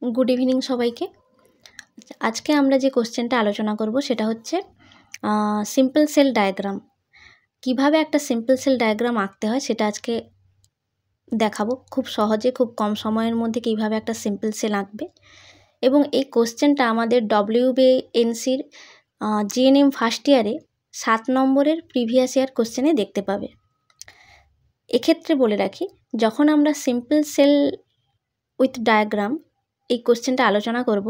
Good evening সবাইকে। আজকে আমরা যে কোশ্চেনটা আলোচনা করব সেটা হচ্ছে সিম্পল সেল ডায়াগ্রাম। কিভাবে একটা সিম্পল সেল ডায়াগ্রাম আঁকতে হয় সেটা আজকে দেখাবো। খুব সহজে, খুব কম সময়ের মধ্যে কিভাবে একটা সিম্পল সেল আঁকবে। এবং এই কোশ্চেনটা আমাদের WBNCর GNM ফার্স্ট ইয়ারে 7 নম্বরের প্রিভিয়াস ইয়ার কোশ্চেনে দেখতে পাবে। এক্ষেত্রে বলে রাখি, যখন আমরা সিম্পল সেল উইথ ডায়াগ্রাম এই কোশ্চেনটা আলোচনা করব,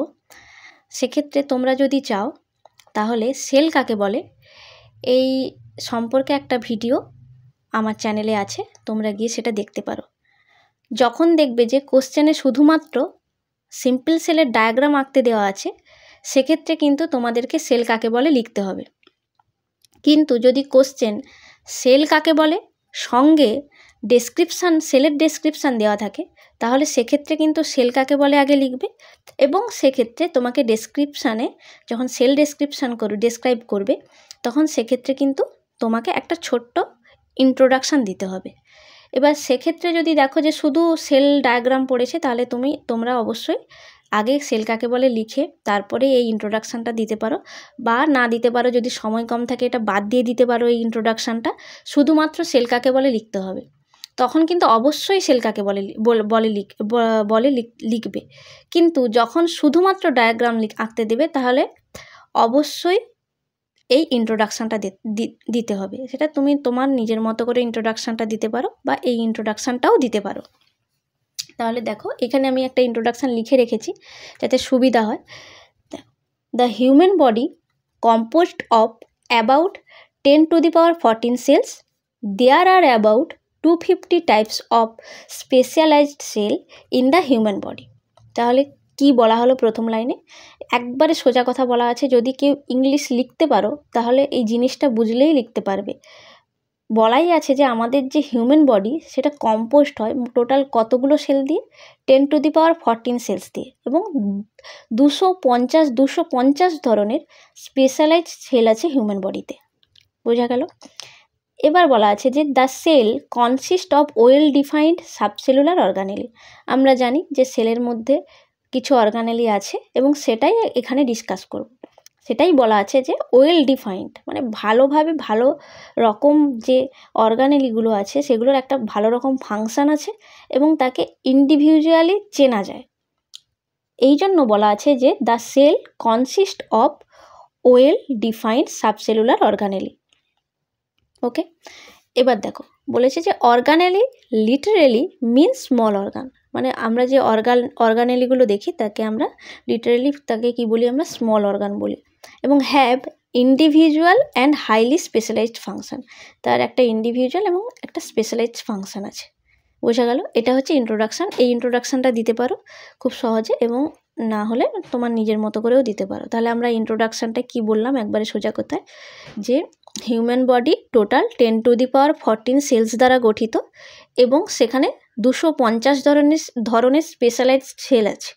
সেক্ষেত্রে তোমরা যদি চাও তাহলে সেল কাকে বলে এই সম্পর্কে একটা ভিডিও আমার চ্যানেলে আছে, তোমরা গিয়ে সেটা দেখতে পারো। যখন দেখবে যে কোশ্চেনে শুধুমাত্র সিম্পল সেলের ডায়াগ্রাম আঁকতে দেওয়া আছে, সেক্ষেত্রে কিন্তু তোমাদেরকে সেল কাকে বলে লিখতে হবে। কিন্তু যদি কোশ্চেন সেল কাকে বলে সঙ্গে ডেসক্রিপশান, সেলের ডেসক্রিপশান দেওয়া থাকে, তাহলে সেক্ষেত্রে কিন্তু সেল কাকে বলে আগে লিখবে। এবং সেক্ষেত্রে তোমাকে ডেসক্রিপশানে যখন সেল ডেসক্রাইব করবে, তখন সেক্ষেত্রে কিন্তু তোমাকে একটা ছোট্ট ইন্ট্রোডাকশান দিতে হবে। এবার সেক্ষেত্রে যদি দেখো যে শুধু সেল ডায়াগ্রাম পড়েছে, তাহলে তোমরা অবশ্যই আগে সেল কাকে বলে লিখে তারপরে এই ইন্ট্রোডাকশানটা দিতে পারো, বা না দিতে পারো, যদি সময় কম থাকে এটা বাদ দিয়ে দিতে পারো। এই ইন্ট্রোডাকশানটা শুধুমাত্র সেল কাকে বলে লিখতে হবে। তখন কিন্তু অবশ্যই সেল কাকে বলে লিখবে। কিন্তু যখন শুধুমাত্র ডায়াগ্রাম আঁকতে দেবে, তাহলে অবশ্যই এই ইন্ট্রোডাকশানটা দিতে হবে। সেটা তুমি তোমার নিজের মতো করে ইন্ট্রোডাকশানটা দিতে পারো, বা এই ইন্ট্রোডাকশানটাও দিতে পারো। তাহলে দেখো, এখানে আমি একটা ইন্ট্রোডাকশান লিখে রেখেছি যাতে সুবিধা হয়। The human body composed of about 10⁻14 cells. There are about 250 types of specialized cell in the human body. তাহলে কি বলা হলো প্রথম লাইনে? একবারে সোজা কথা বলা আছে, যদি কেউ ইংলিশ লিখতে পারো তাহলে এই জিনিসটা বুঝলেই লিখতে পারবে। বলাই আছে যে আমাদের যে হিউম্যান বডি সেটা কম্পোস্ট হয় টোটাল কতগুলো সেল দিয়ে? 10⁻14 সেলস দিয়ে, এবং 250 ধরনের স্পেশালাইজড সেল আছে হিউম্যান বডিতে। বোঝা গেল? এবার বলা আছে যে the cell consist of well defined subcellular organelle. আমরা জানি যে সেলের মধ্যে কিছু অর্গানেলি আছে, এবং সেটাই এখানে ডিসকাস করব। সেটাই বলা আছে যে ওয়েল ডিফাইন্ড মানে ভালোভাবে, ভালো রকম যে অর্গানেলিগুলো আছে সেগুলোর একটা ভালো রকম ফাংশান আছে, এবং তাকে ইন্ডিভিজুয়ালি চেনা যায়। এই জন্য বলা আছে যে the cell consist of well defined subcellular organelle. Okay, এবার দেখো বলেছে যে organelle literally means small organ. মানে আমরা যে অর্গানেলিগুলো দেখি তাকে আমরা লিটারেলি কি বলি? আমরা স্মল অর্গান বলি। এবং have individual and highly specialised function. তার একটা ইন্ডিভিজুয়াল এবং একটা স্পেশালাইজড ফাংশন আছে। বোঝা গেল? এটা হচ্ছে ইন্ট্রোডাকশান। এই ইন্ট্রোডাকশানটা দিতে পারো খুব সহজে, এবং না হলে তোমার নিজের মতো করেও দিতে পারো। তাহলে আমরা ইন্ট্রোডাকশানটা কি বললাম একবারে সোজা কথায়, যে হিউম্যান বডি টোটাল 10⁻14 সেলস দ্বারা গঠিত, এবং সেখানে 250 ধরনের স্পেশালাইজড সেল আছে,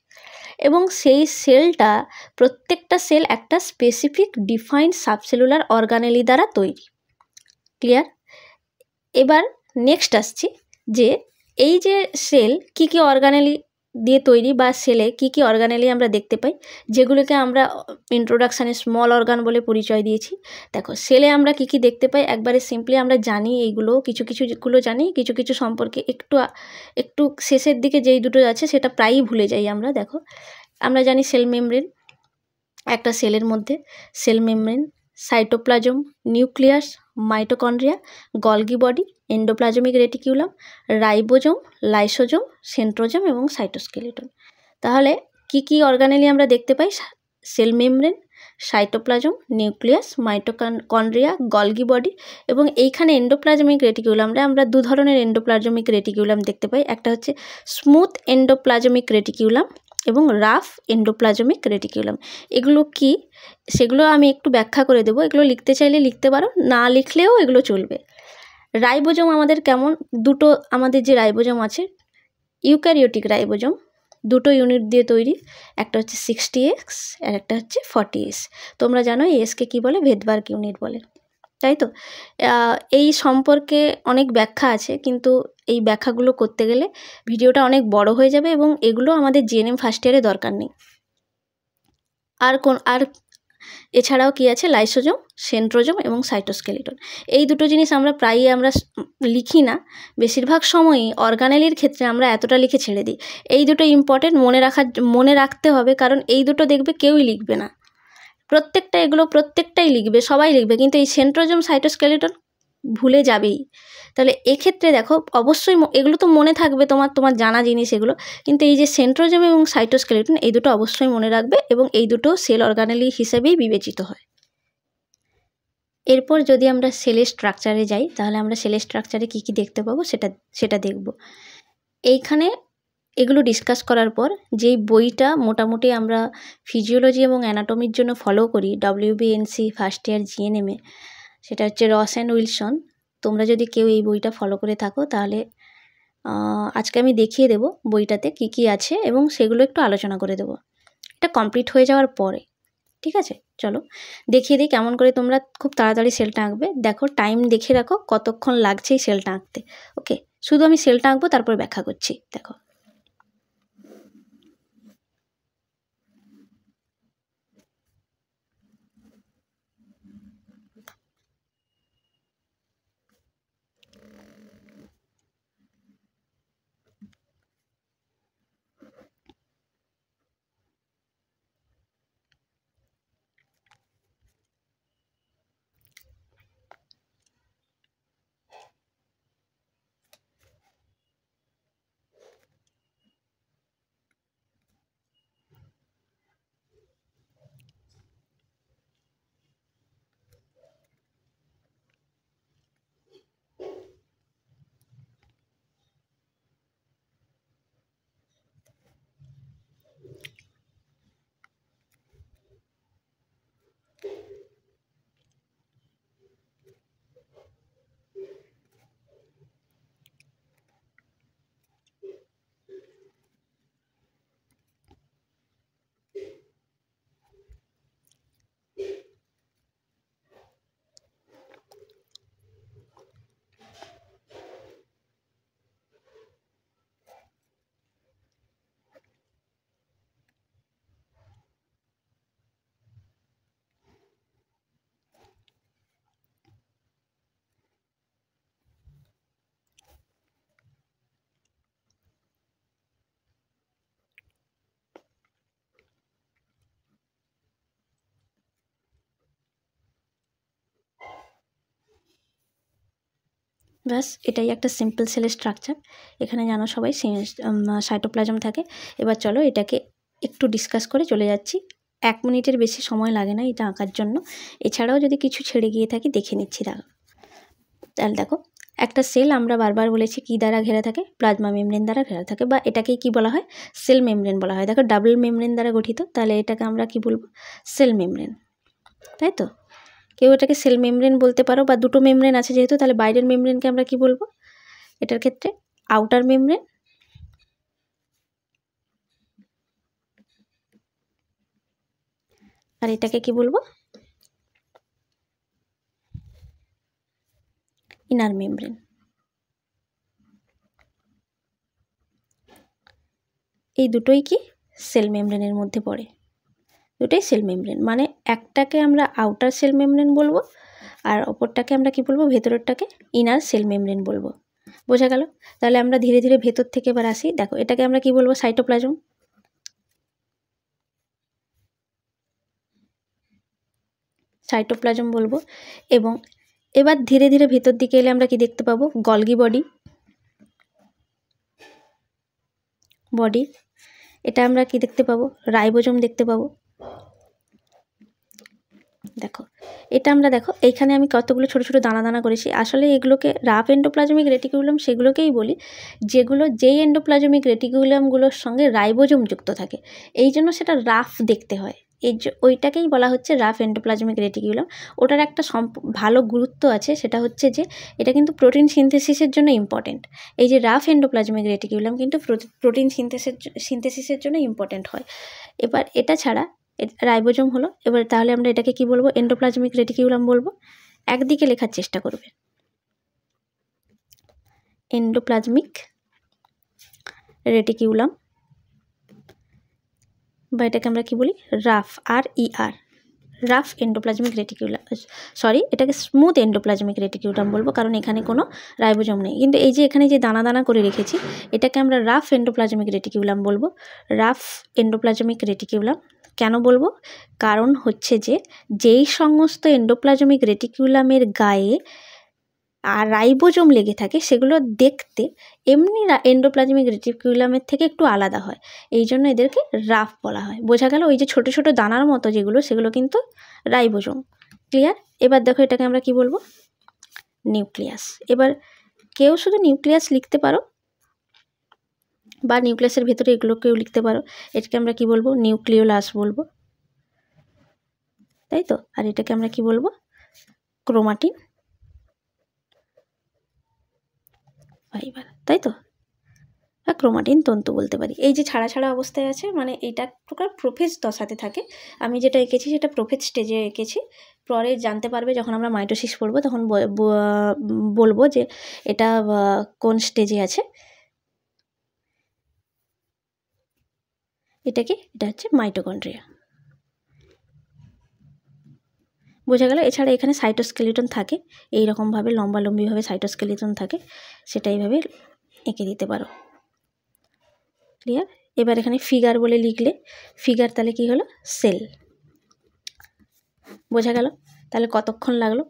এবং সেই সেলটা প্রত্যেকটা সেল একটা স্পেসিফিক ডিফাইন্ড সাবসেলুলার অর্গানেলি দ্বারা তৈরি। ক্লিয়ার? এবার নেক্সট আসছি যে এই যে সেল কী কী অর্গানেলি দিয়ে তৈরি, বা সেলে কী কী অর্গানেলি আমরা দেখতে পাই, যেগুলোকে আমরা ইন্ট্রোডাকশানে স্মল অর্গান বলে পরিচয় দিয়েছি। দেখো, সেলে আমরা কী কী দেখতে পাই একবারে সিম্পলি আমরা জানি, এইগুলো কিছুগুলো জানি, কিছু সম্পর্কে একটু শেষের দিকে যেই দুটো আছে সেটা প্রায়ই ভুলে যাই আমরা। দেখো, আমরা জানি সেল মেমব্রেন, একটা সেলের মধ্যে cell membrane, cytoplasm, nucleus, mitochondria, Golgi body, endoplasmic reticulum, ribosome, lysosome, centrosome এবং সাইটোস্কেলিটন। তাহলে কি কি অর্গানেলি আমরা দেখতে পাই? Cell membrane, cytoplasm, nucleus, mitochondria, Golgi body, এবং এইখানে এন্ডোপ্লাজমিক রেটিকিউলামে আমরা দু ধরনের এন্ডোপ্লাজমিক রেটিকিউলাম দেখতে পাই। একটা হচ্ছে স্মুথ এন্ডোপ্লাজমিক রেটিকিউলাম এবং রাফ এন্ডোপ্লাজমিক রেটিকিউলাম। এগুলো কি সেগুলো আমি একটু ব্যাখ্যা করে দেবো। এগুলো লিখতে চাইলে লিখতে পারো, না লিখলেও এগুলো চলবে। রাইবোজোম আমাদের কেমন? দুটো আমাদের যে রাইবোজোম আছে, ইউক্যারিওটিক রাইবোজোম, দুটো ইউনিট দিয়ে তৈরি। একটা হচ্ছে 60S আর একটা হচ্ছে 40S। তোমরা জানো এসকে কী বলে? ভেদবার্গ ইউনিট বলে। তাই তো? এই সম্পর্কে অনেক ব্যাখ্যা আছে, কিন্তু এই ব্যাখ্যাগুলো করতে গেলে ভিডিওটা অনেক বড় হয়ে যাবে এবং এগুলো আমাদের জিএনএম ফার্স্ট ইয়ারে দরকার নেই। আর এছাড়াও কি আছে, লাইসোজোম, সেন্ট্রোজোম এবং সাইটোস্কেলিটন। এই দুটো জিনিস আমরা প্রায়ই লিখি না, বেশিরভাগ সময়ই অর্গানেলির ক্ষেত্রে আমরা এতটা লিখে ছেড়ে দিই। এই দুটো ইম্পর্টেন্ট, মনে রাখতে হবে, কারণ এই দুটো দেখবে কেউই লিখবে না। প্রত্যেকটাই লিখবে, সবাই লিখবে, কিন্তু এই সেন্ট্রোজোম, সাইটোস্কেলিটন ভুলে যাবেই। তাহলে এক্ষেত্রে দেখো, অবশ্যই এগুলো তো মনে থাকবে, তোমার জানা জিনিস এগুলো, কিন্তু এই যে সেন্ট্রোজোম এবং সাইটোস্কেলিটন, এই দুটো অবশ্যই মনে রাখবে এবং এই দুটো সেল অর্গানেলি হিসেবেই বিবেচিত হয়। এরপর যদি আমরা সেলের স্ট্রাকচারে যাই, তাহলে আমরা সেলের স্ট্রাকচারে কী কী দেখতে পাবো সেটা দেখব। এইখানে এগুলো ডিসকাস করার পর যেই বইটা মোটামুটি আমরা ফিজিওলজি এবং অ্যানাটমির জন্য ফলো করি WBNC ফার্স্ট ইয়ার জিএনএমে, সেটা হচ্ছে রস অ্যান্ড উইলসন। তোমরা যদি কেউ এই বইটা ফলো করে থাকো, তাহলে আজকে আমি দেখিয়ে দেব বইটাতে কি কি আছে এবং সেগুলো একটু আলোচনা করে দেব এটা কমপ্লিট হয়ে যাওয়ার পরে। ঠিক আছে, চলো দেখিয়ে দিই কেমন করে তোমরা খুব তাড়াতাড়ি সেলটা আঁকবে। দেখো, টাইম দেখে রাখো কতক্ষণ লাগছে এই সেলটা আঁকতে। ওকে, শুধু আমি সেলটা আঁকবো, তারপর ব্যাখ্যা করছি। দেখো, ব্যাস এটাই একটা সিম্পল সেলের স্ট্রাকচার। এখানে জানো সবাই সাইটোপ্লাজম থাকে। এবার চলো এটাকে একটু ডিসকাস করে চলে যাচ্ছি। 1 মিনিটের বেশি সময় লাগে না এটা আঁকার জন্য। এছাড়াও যদি কিছু ছেড়ে গিয়ে থাকি দেখে নিচ্ছি। তাহলে দেখো, একটা সেল আমরা বারবার বলেছি কি দ্বারা ঘেরা থাকে, প্লাজমা মেমব্রেন দ্বারা ঘেরা থাকে, বা এটাকেই কি বলা হয়, সেল মেমব্রেন বলা হয়। দেখো, ডাবল মেমব্রেন দ্বারা গঠিত, তাহলে এটাকে আমরা কি বলবো, সেল মেমব্রেন। তাই তো, কেউ এটাকে সেল মেমব্রেন বলতে পারো, বা দুটো মেমব্রেন আছে যেহেতু, তাহলে বাইরের মেমব্রেনকে আমরা কি বলবো, এটার ক্ষেত্রে আউটার মেমব্রেন, আর এটাকে কি বলবো, ইনার মেমব্রেন। এই দুটোই কি সেল মেমব্রেনের মধ্যে পড়ে, দুটোই সেল মেমব্রেন। মানে একটাকে আমরা আউটার সেল মেমব্রেন বলবো, আর অপরটাকে আমরা কি বলবো, ভেতরেরটাকে ইনার সেল মেমব্রেন বলবো। বোঝা গেল? তাহলে আমরা ধীরে ধীরে ভেতর থেকে এবার আসি। দেখো, এটাকে আমরা কি বলবো, সাইটোপ্লাজম। সাইটোপ্লাজম বলবো। এবং এবার ধীরে ধীরে ভেতর দিকে এলে আমরা কি দেখতে পাবো, গলগি বডি। এটা আমরা কি দেখতে পাবো, রাইবোজোম দেখতে পাবো। দেখো, এটা আমরা দেখো এইখানে আমি কতগুলো ছোট ছোট দানা দানা করেছি। আসলে এগুলোকে রাফ এন্ডোপ্লাজমিক রেটিকুলাম সেগুলোকেই বলি, যেই এন্ডোপ্লাজমিক রেটিকুলামগুলোর সঙ্গে রাইবোজোম যুক্ত থাকে, এই জন্য সেটা রাফ দেখতে হয়। ওইটাকেই বলা হচ্ছে রাফ এন্ডোপ্লাজমিক রেটিকুলাম। ওটার একটা ভালো গুরুত্ব আছে, সেটা হচ্ছে যে এটা কিন্তু প্রোটিন সিনথেসিসের জন্য ইম্পর্টেন্ট। এই যে রাফ এন্ডোপ্লাজমিক রেটিকুলাম কিন্তু প্রোটিন সিনথেসিসের জন্য ইম্পর্টেন্ট হয়। এবার এটা ছাড়া রাইবোজোম হলো। এবার তাহলে আমরা এটাকে কি বলবো, এন্ডোপ্লাজমিক রেটিকুলাম বলবো। একদিকে লেখার চেষ্টা করবে। এন্ডোপ্লাজমিক রেটিকিউলাম, বা এটাকে আমরা কি বলি, rough, RER, rough endoplasmic reticulum, sorry এটাকে স্মুথ এন্ডোপ্লাজমিক রেটিকিউলাম বলবো, কারণ এখানে কোনো রাইবোজোম নেই। কিন্তু এই যে এখানে যে দানা দানা করে রেখেছি, এটাকে আমরা রাফ এন্ডোপ্লাজমিক রেটিকিউলাম বলবো। রাফ এন্ডোপ্লাজমিক রেটিকিউলাম কেন বলবো, কারণ হচ্ছে যে যেই সমস্ত এন্ডোপ্লাজমিক রেটিকিউলামের গায়ে আর রাইবোজোম লেগে থাকে সেগুলো দেখতে এমনি এন্ডোপ্লাজমিক রেটিকুলামের থেকে একটু আলাদা হয়, এই জন্য এদেরকে রাফ বলা হয়। বোঝা গেল? ওই যে ছোট ছোট দানার মতো যেগুলো, সেগুলো কিন্তু রাইবোজোম। ক্লিয়ার? এবার দেখো এটাকে আমরা কি বলবো, নিউক্লিয়াস। এবার কেউ শুধু নিউক্লিয়াস লিখতে পারো, বা নিউক্লিয়াসের ভেতরে এগুলোকেও লিখতে পারো। এটাকে আমরা কি বলবো, নিউক্লিওলাস বলবো, তাই তো। আর এটাকে আমরা কি বলবো, ক্রোমাটিন ফাইবার, তাই তো, বা ক্রোমাটিন তন্তু বলতে পারি। এই যে ছাড়া ছাড়া অবস্থায় আছে, মানে এইটা প্রকার প্রোফেজ দশাতে থাকে। আমি যেটা এঁকেছি সেটা প্রোফেজ স্টেজে এঁকেছি। পরে জানতে পারবে যখন আমরা মাইটোসিস পড়বো, তখন বলবো যে এটা কোন স্টেজে আছে। এটা হচ্ছে মাইটোকন্ড্রিয়া। বোঝা গেল? এছাড়া এখানে সাইটোস্কেলিটন থাকে, এইরকমভাবে লম্বালম্বিভাবে সাইটোস্কেলিটন থাকে, সেটা এইভাবে এঁকে দিতে পারো। ক্লিয়ার? এবার এখানে ফিগার বলে লিখলে, ফিগার তাহলে কি হলো, সেল। বোঝা গেল? তাহলে কতক্ষণ লাগলো,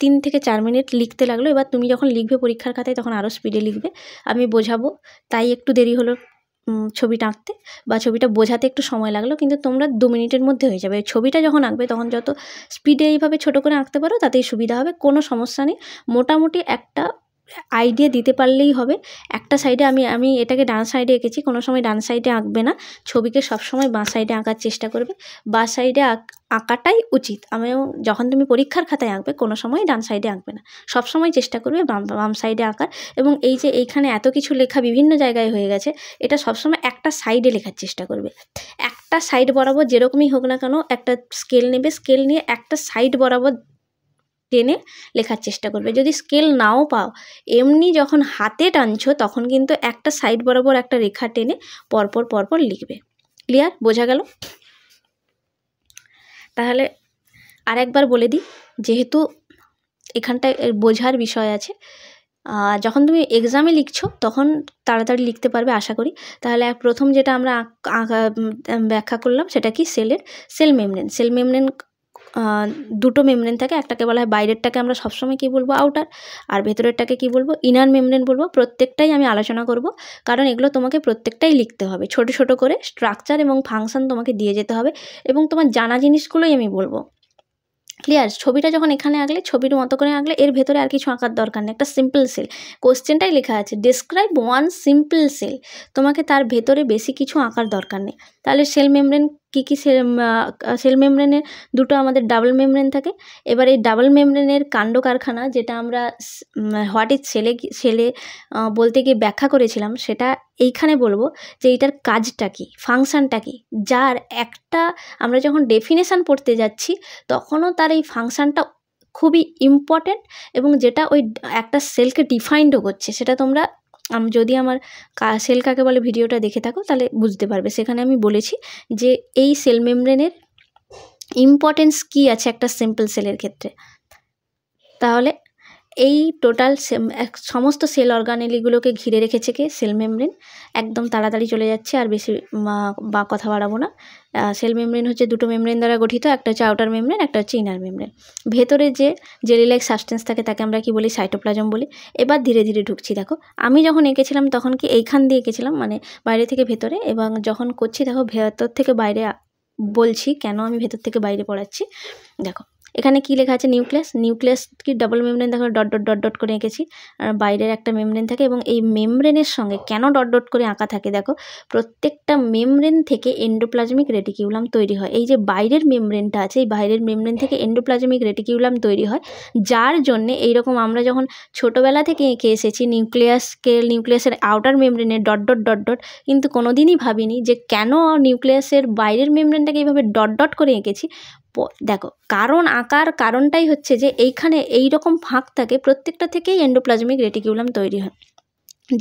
3 থেকে 4 মিনিট লিখতে লাগলো। এবার তুমি যখন লিখবে পরীক্ষার খাতায় তখন আরও স্পিডে লিখবে। আমি বোঝাবো তাই একটু দেরি হলো ছবিটা আঁকতে, বা ছবিটা বোঝাতে একটু সময় লাগলো, কিন্তু তোমরা 2 মিনিটের মধ্যে হয়ে যাবে। ছবিটা যখন আঁকবে তখন যত স্পিডে এইভাবে ছোটো করে আঁকতে পারো তাতেই সুবিধা হবে, কোনো সমস্যা নেই। মোটামুটি একটা আইডিয়া দিতে পারলেই হবে। একটা সাইডে আমি এটাকে ডান সাইডে এঁকেছি, কোনো সময় ডান সাইডে আঁকবে না, ছবিকে সবসময় বাঁ সাইডে আঁকার চেষ্টা করবে। বাঁ সাইডে আঁকাটাই উচিত। আমিও যখন তুমি পরীক্ষার খাতায় আঁকবে কোনো সময় ডান সাইডে আঁকবে না, সবসময় চেষ্টা করবে বাম সাইডে আঁকার। এবং এই যে এইখানে এত কিছু লেখা বিভিন্ন জায়গায় হয়ে গেছে, এটা সবসময় একটা সাইডে লেখার চেষ্টা করবে। একটা সাইড বরাবর যেরকমই হোক না কেন, একটা স্কেল নেবে, স্কেল নিয়ে একটা সাইড বরাবর টেনে লেখার চেষ্টা করবে। যদি স্কেল নাও পাও, এমনি যখন হাতে টানছো তখন কিন্তু একটা সাইড বরাবর একটা রেখা টেনে পরপর পরপর লিখবে। ক্লিয়ার? বোঝা গেল? তাহলে আরেকবার বলে দিই, যেহেতু এখানটায় বোঝার বিষয় আছে, যখন তুমি এক্সামে লিখছো তখন তাড়াতাড়ি লিখতে পারবে আশা করি। তাহলে প্রথম যেটা আমরা ব্যাখ্যা করলাম সেটা কি, সেল মেমব্রেন। দুটো মেমব্রেন থাকে, একটাকে বলা হয় বাইরেরটাকে আমরা সবসময় কী বলবো, আউটার, আর ভেতরেরটাকে কী বলবো, ইনার মেমব্রেন বলবো। প্রত্যেকটাই আমি আলোচনা করব, কারণ এগুলো তোমাকে প্রত্যেকটাই লিখতে হবে। ছোট ছোট করে স্ট্রাকচার এবং ফাংশন তোমাকে দিয়ে যেতে হবে, এবং তোমার জানা জিনিসগুলোই আমি বলবো। ক্লিয়ার? ছবিটা যখন এখানে আঁকলে, ছবির মতো করে আঁকলে, এর ভেতরে আর কিছু আঁকার দরকার নেই। একটা সিম্পল সেল, কোশ্চেনটাই লেখা আছে ডেসক্রাইব ওয়ান সিম্পল সেল, তোমাকে তার ভেতরে বেশি কিছু আঁকার দরকার নেই। তাহলে সেল মেমব্রেন কী কী, সেল মেমব্রেনের দুটো আমাদের ডাবল মেমব্রেন থাকে। এবার এই ডাবল মেমব্রেনের কাণ্ড কারখানা, যেটা আমরা হোয়াট ইজ সেলে বলতে গিয়ে ব্যাখ্যা করেছিলাম, সেটা এইখানে বলবো যে এইটার কাজটা কী, ফাংশানটা কী, যার একটা আমরা যখন ডেফিনেশান পড়তে যাচ্ছি তখনও তার এই ফাংশানটা খুবই ইম্পর্ট্যান্ট, এবং যেটা ওই একটা সেলকে ডিফাইন্ডও করছে। সেটা তোমরা যদি আমার সেল কাকে বলে ভিডিওটা দেখে থাকো তাহলে বুঝতে পারবে। সেখানে আমি বলেছি যে এই সেল মেমব্রেনের ইম্পর্টেন্স কী আছে একটা সিম্পল সেলের ক্ষেত্রে। তাহলে এই টোটাল সমস্ত সেল অর্গানেলিগুলোকে ঘিরে রেখেছে কে, সেল মেমব্রেন। একদম তাড়াতাড়ি চলে যাচ্ছে, আর বেশি বা কথা বাড়াবো না। সেল মেমব্রেন হচ্ছে দুটো মেমব্রেন দ্বারা গঠিত, একটা হচ্ছে আউটার মেমব্রেন, একটা হচ্ছে ইনার মেমব্রেন। ভেতরে যে জেলি লাইক সাবস্টেন্স থাকে তাকে আমরা কি বলি, সাইটোপ্লাজম বলি। এবার ধীরে ধীরে ঢুকছি। দেখো আমি যখন এঁকেছিলাম তখন কি এইখান দিয়ে এঁকেছিলাম, মানে বাইরে থেকে ভেতরে, এবং যখন করছি দেখো ভেতর থেকে বাইরে বলছি, কেন আমি ভেতর থেকে বাইরে পড়াচ্ছি। দেখো এখানে কি লেখা আছে, নিউক্লিয়াস কি ডাবল মেমব্রেন, দেখো ডট ডট ডট ডট করে এঁকেছি, আর বাইরের একটা মেমব্রেন থাকে, এবং এই মেমব্রেনের সঙ্গে কেন ডট ডট করে আঁকা থাকে, দেখো প্রত্যেকটা মেমব্রেন থেকে এন্ডোপ্লাজমিক রেটিকিউলাম তৈরি হয়। এই যে বাইরের মেমব্রেনটা আছে, এই বাইরের মেমব্রেন থেকে এন্ডোপ্লাজমিক রেটিকিউলাম তৈরি হয়, যার জন্যে এইরকম আমরা যখন ছোটোবেলা থেকে এঁকে এসেছি নিউক্লিয়াসের আউটার মেমব্রেনে ডট ডট ডট ডট, কিন্তু কোনোদিনই ভাবিনি যে কেন নিউক্লিয়াসের বাইরের মেমব্রেনটাকে এইভাবে ডট ডট করে এঁকেছি। দেখো কারণ আকার কারণটাই হচ্ছে যে এইখানে এই রকম ফাঁক থাকে, প্রত্যেকটা থেকেই এন্ডোপ্লাজমিক রেটিকিউলাম তৈরি হয়।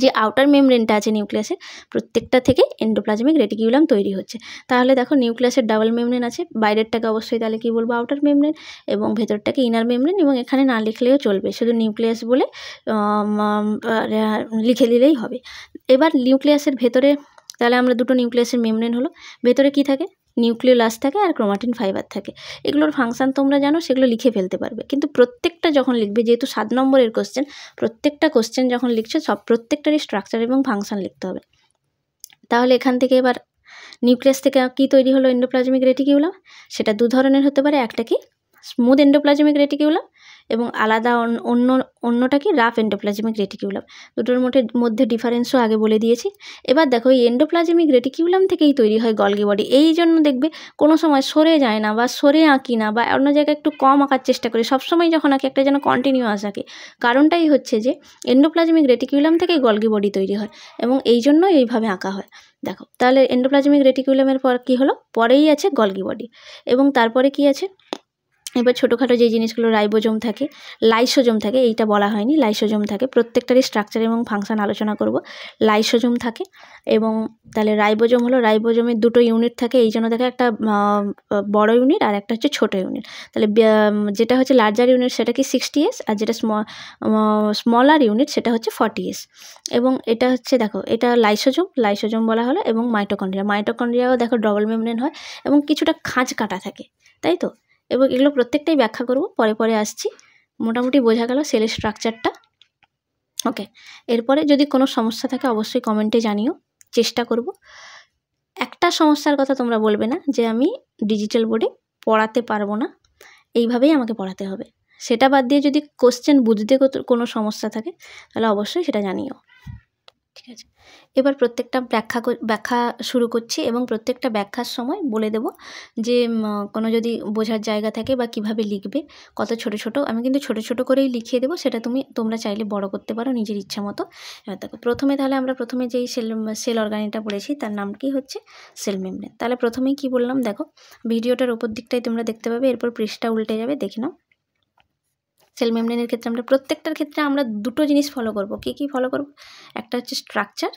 যে আউটার মেমব্রেনটা আছে নিউক্লিয়াসের, প্রত্যেকটা থেকে এন্ডোপ্লাজমিক রেটিকিউলাম তৈরি হচ্ছে। তাহলে দেখো নিউক্লিয়াসের ডাবল মেমব্রেন আছে, বাইরেরটাকে অবশ্যই তাহলে কী বলবো আউটার মেমব্রেন, এবং ভেতরটাকে ইনার মেমব্রেন, এবং এখানে না লিখলেও চলবে, শুধু নিউক্লিয়াস বলে লিখে দিলেই হবে। এবার নিউক্লিয়াসের ভেতরে তাহলে আমরা দুটো নিউক্লিয়াসের মেমব্রেন হলো, ভেতরে কি থাকে, নিউক্লিওলাস থাকে আর ক্রোমাটিন ফাইবার থাকে। এগুলোর ফাংশান তোমরা জানো, সেগুলো লিখে ফেলতে পারবে, কিন্তু প্রত্যেকটা যখন লিখবে, যেহেতু 7 নম্বরের কোশ্চেন, প্রত্যেকটা কোশ্চেন যখন লিখছো প্রত্যেকটারই স্ট্রাকচার এবং ফাংশান লিখতে হবে। তাহলে এখান থেকে এবার নিউক্লিয়াস থেকে কী তৈরি হলো এন্ডোপ্লাজমিক রেটিকিউলাম, সেটা দু ধরনের হতে পারে, একটা কি স্মুথ এন্ডোপ্লাজমিক রেটিকিউলাম এবং আলাদা অন্যটা কি রাফ এন্ডোপ্লাজমিক রেটিকিউলাম। দুটোর মধ্যে ডিফারেন্সও আগে বলে দিয়েছি। এবার দেখো এই এন্ডোপ্লাজমিক রেটিকিউলাম থেকেই তৈরি হয় গলগি বডি। এই জন্য দেখবে কোনো সময় সরে যায় না বা সরে আঁকি না, বা অন্য জায়গায় একটু কম আঁকার চেষ্টা করি, সবসময় যখন আঁকি একটা যেন কন্টিনিউয়াস আঁকি। কারণটাই হচ্ছে যে এন্ডোপ্লাজমিক রেটিকিউলাম থেকেই গলগি বডি তৈরি হয়, এবং এই জন্য এইভাবে আঁকা হয়। দেখো তাহলে এন্ডোপ্লাজমিক রেটিকিউলামের পর কি হলো, পরেই আছে গলগি বডি, এবং তারপরে কি আছে, এবার ছোটোখাটো যে জিনিসগুলো রাইবোজোম থাকে, লাইসোজোম থাকে, এইটা বলা হয়নি, লাইসোজোম থাকে, প্রত্যেকটারই স্ট্রাকচার এবং ফাংশন আলোচনা করব। লাইসোজোম থাকে, এবং তাহলে রাইবোজোম হলো, রাইবোজোমের দুটো ইউনিট থাকে, এই জন্য দেখে একটা বড় ইউনিট আর একটা হচ্ছে ছোটো ইউনিট। তাহলে যেটা হচ্ছে লার্জার ইউনিট সেটা কি 60S, আর যেটা স্মলার ইউনিট সেটা হচ্ছে 40S। এবং এটা হচ্ছে দেখো এটা লাইসোজোম বলা হলো, এবং মাইটোকন্ড্রিয়াও দেখো ডবল মেমব্রেন হয় এবং কিছুটা খাঁজ কাটা থাকে, তাই তো। এবং এগুলো প্রত্যেকটাই ব্যাখ্যা করব, পরে পরে আসছি। মোটামুটি বোঝা গেল সেলের স্ট্রাকচারটা। ওকে, এরপরে যদি কোনো সমস্যা থাকে অবশ্যই কমেন্টে জানিও, চেষ্টা করব। একটা সমস্যার কথা তোমরা বলবে না যে আমি ডিজিটাল বোর্ডে পড়াতে পারবো না, এইভাবেই আমাকে পড়াতে হবে। সেটা বাদ দিয়ে যদি কোশ্চেন বুঝতে কোনো সমস্যা থাকে তাহলে অবশ্যই সেটা জানিও, ঠিক আছে। এবার প্রত্যেকটা ব্যাখ্যা শুরু করছি, এবং প্রত্যেকটা ব্যাখ্যার সময় বলে দেব যে কোনো যদি বোঝার জায়গা থাকে বা কিভাবে লিখবে, কত ছোট ছোট, আমি কিন্তু ছোট ছোট করেই লিখিয়ে দেবো, সেটা তোমরা চাইলে বড় করতে পারো নিজের ইচ্ছা মতো। এবার দেখো তাহলে আমরা প্রথমে যেই সেল অর্গানিটা পড়েছি তার নাম কি হচ্ছে সেল মেমব্রেন। তাহলে প্রথমেই কি বললাম দেখো, ভিডিওটার উপর দিকটাই তোমরা দেখতে পাবে, এরপর পৃষ্ঠা উল্টে যাবে, দেখে নাও। সেল মেমব্রেনের ক্ষেত্রে আমরা প্রত্যেকটার ক্ষেত্রে আমরা দুটো জিনিস ফলো করব। কি ফলো করব, একটা হচ্ছে স্ট্রাকচার,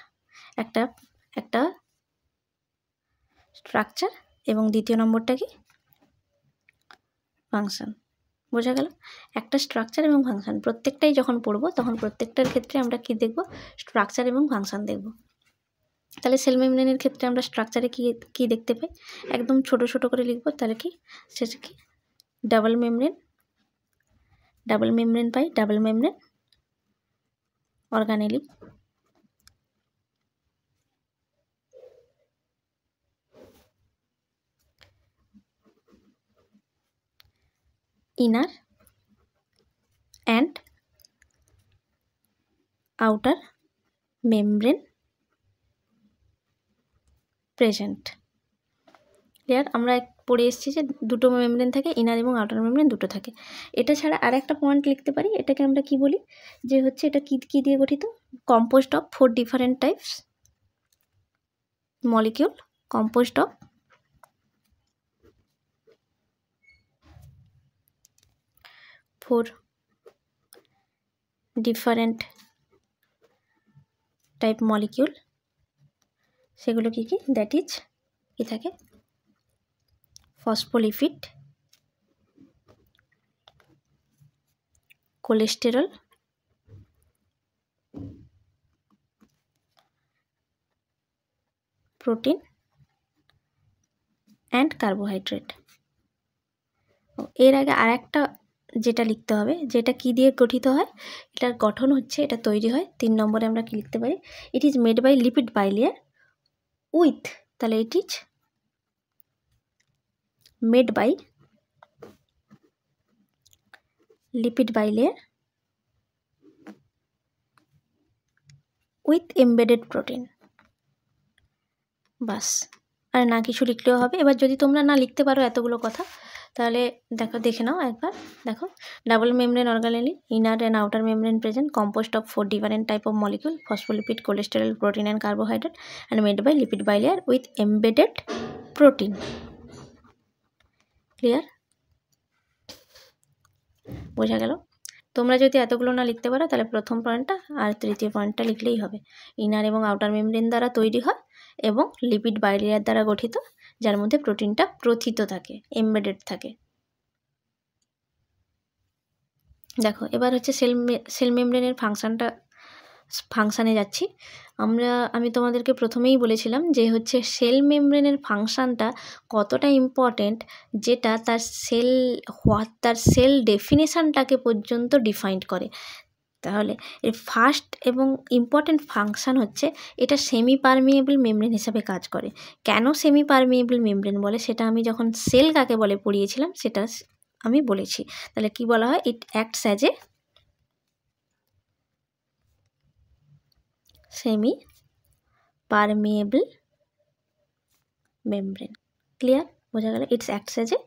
একটা স্ট্রাকচার, এবং দ্বিতীয় নম্বরটা কি ফাংশন। বোঝা গেল, একটা স্ট্রাকচার এবং ফাংশন, প্রত্যেকটাই যখন পড়বো তখন প্রত্যেকটার ক্ষেত্রে আমরা কি দেখব, স্ট্রাকচার এবং ফাংশন দেখব। তাহলে সেল মেমব্রেনের ক্ষেত্রে আমরা স্ট্রাকচারে কি দেখতে পাই, একদম ছোট ছোট করে লিখব। তাহলে কি সেটা কি double membrane pi, double membrane organelle, inner and outer membrane present। Clear, আমরা পড়ে এসেছি যে দুটো মেমব্রেন থাকে, ইনার এবং আউটার মেমব্রেন দুটো থাকে। এটা ছাড়া আর একটা পয়েন্ট লিখতে পারি, এটাকে আমরা কি বলি, যে হচ্ছে এটা কি দিয়ে গঠিত, composed of 4 different types molecule, composed of 4 different type molecule. সেগুলো কি দ্যাট ইজ কি থাকে, phospholipid, cholesterol, protein and carbohydrate. এর আগে আর একটা যেটা লিখতে হবে, যেটা কি দিয়ে গঠিত হয়, এটার গঠন হচ্ছে, এটা তৈরি হয় 3 নম্বরে আমরা কি লিখতে পারি, it is made by lipid bilayer with, তাহলে it is made by lipid bilayer with embedded protein. বাস, আর না কিছু লিখলেও হবে। এবার যদি তোমরা না লিখতে পারো এতগুলো কথা, তাহলে দেখে নাও একবার। দেখো, double membrane organelle, inner and outer membrane present, composed of 4 different type of molecule, phospholipid, cholesterol, protein and carbohydrate, and made by lipid bilayer with embedded protein. Clear, বোঝা গেল? তোমরা যদি এতগুলো না লিখতে পারো তাহলে প্রথম পয়েন্টটা আর তৃতীয় পয়েন্টটা লিখলেই হবে। ইনার এবং আউটার মেমব্রেন দ্বারা তৈরি হয় এবং লিপিড বাইলেয়ার দ্বারা গঠিত, যার মধ্যে প্রোটিনটা প্রথিত থাকে, এমবেডেড থাকে। দেখো এবার হচ্ছে সেল মেমব্রেনের ফাংশানে যাচ্ছি। আমি তোমাদেরকে প্রথমেই বলেছিলাম যে হচ্ছে সেল মেমব্রেনের ফাংশানটা কতটা ইম্পর্টেন্ট, যেটা তার সেল ডেফিনেশানটাকে পর্যন্ত ডিফাইন্ড করে। তাহলে এর ফার্স্ট এবং ইম্পর্টেন্ট ফাংশান হচ্ছে এটা সেমি পারমিয়েবল মেমব্রেন হিসাবে কাজ করে। কেন সেমি পারমিয়েবল মেমব্রেন বলে সেটা আমি যখন সেল কাকে বলে পড়িয়েছিলাম সেটা আমি বলেছি। তাহলে কি বলা হয়, ইট acts as a semi permeable membrane. Clear? বোঝা গেল? It's acts as a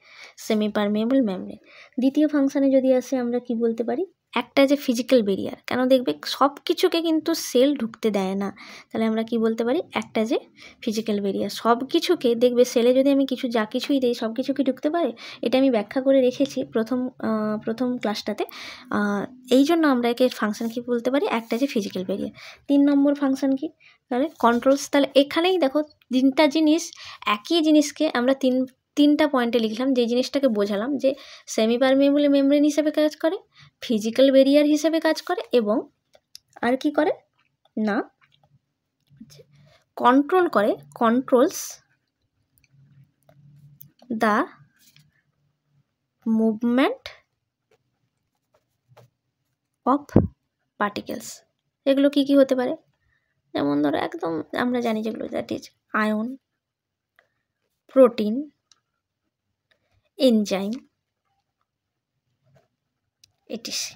semi permeable membrane. দ্বিতীয় ফাংশানে যদি আসে আমরা কি বলতে পারি, একটা যে ফিজিক্যাল বেরিয়ার। কেন দেখবে সব কিছুকে কিন্তু সেল ঢুকতে দেয় না, তাহলে আমরা কি বলতে পারি, একটা যে ফিজিক্যাল বেরিয়ার। সব কিছুকে দেখবে সেলে যদি আমি যা কিছুই দিই সব কিছু কি ঢুকতে পারে, এটা আমি ব্যাখ্যা করে রেখেছি প্রথম ক্লাসটাতে। এই জন্য আমরা একে ফাংশন কি বলতে পারি, একটা যে ফিজিক্যাল বেরিয়ার। 3 নম্বর ফাংশন কি, তাহলে কন্ট্রোলস। তাহলে এখানেই দেখো তিনটা জিনিস, একই জিনিসকে আমরা তিনটা পয়েন্টে লিখলাম, যে জিনিসটাকে বোঝালাম যে সেমি পারমিয়েবল মেমব্রেন হিসেবে কাজ করে, ফিজিক্যাল বেরিয়ার হিসেবে কাজ করে, এবং আর কি করে না কন্ট্রোল করে, controls the movement of particles. এগুলো কি কি হতে পারে, যেমন ধরো একদম আমরা জানি যেগুলো, that is ion, protein, enzyme, ATC.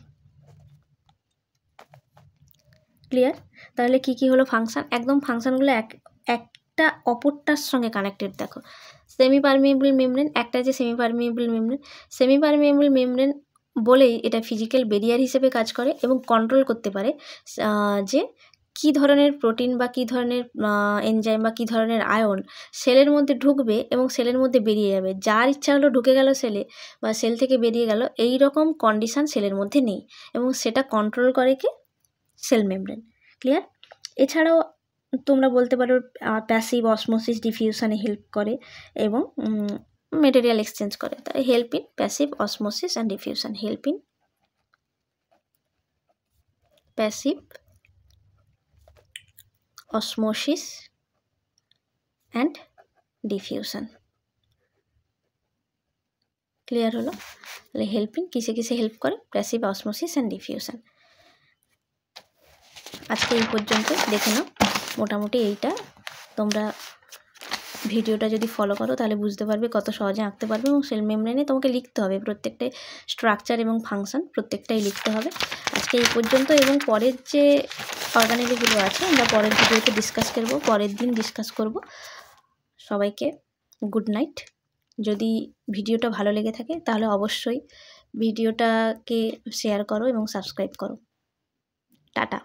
Clear? তাহলে কি কি হলো ফাংশান, একদম ফাংশানগুলো একটা অপরটার সঙ্গে কানেক্টেড। দেখো সেমি পারমিয়েবল মেমব্রেন, একটা যে সেমি পারমিয়েবল মেমব্রেন বলেই এটা ফিজিক্যাল বেরিয়ার হিসেবে কাজ করে এবং কন্ট্রোল করতে পারে যে কী ধরনের প্রোটিন বা কী ধরনের এনজাইম বা কী ধরনের আয়ন সেলের মধ্যে ঢুকবে এবং সেলের মধ্যে বেরিয়ে যাবে। যার ইচ্ছা হলো ঢুকে গেল সেলে বা সেল থেকে বেরিয়ে গেল, এই রকম কন্ডিশান সেলের মধ্যে নেই, এবং সেটা কন্ট্রোল করে কি, সেল মেমব্রেন। ক্লিয়ার? এছাড়াও তোমরা বলতে পারো প্যাসিভ অসমোসিস ডিফিউশনে হেল্প করে এবং মেটেরিয়াল এক্সচেঞ্জ করে। তাহলে help in passive osmosis and diffusion, help in passive osmosis and diffusion. Clear হলো? তাহলে হেল্প ইন কিসে কিসে হেল্প করে, প্যাসিভ অসমোসিস অ্যান্ড ডিফিউশন। আজকে এই পর্যন্ত দেখে নাও। মোটামুটি এইটা তোমরা ভিডিওটা যদি ফলো করো তাহলে বুঝতে পারবে কত সহজে আঁকতে পারবে, এবং সেল মেমব্রেনে তোমাকে লিখতে হবে প্রত্যেকটাই স্ট্রাকচার এবং ফাংশন প্রত্যেকটাই লিখতে হবে। আজকে এই পর্যন্ত, এবং পরের যে অর্গানেলগুলো আছে আমরা পরের ভিডিওতে ডিসকাস করব, পরের দিন ডিসকাস করব। সবাইকে গুড নাইট। যদি ভিডিওটা ভালো লেগে থাকে তাহলে অবশ্যই ভিডিওটাকে শেয়ার করো এবং সাবস্ক্রাইব করো। টাটা।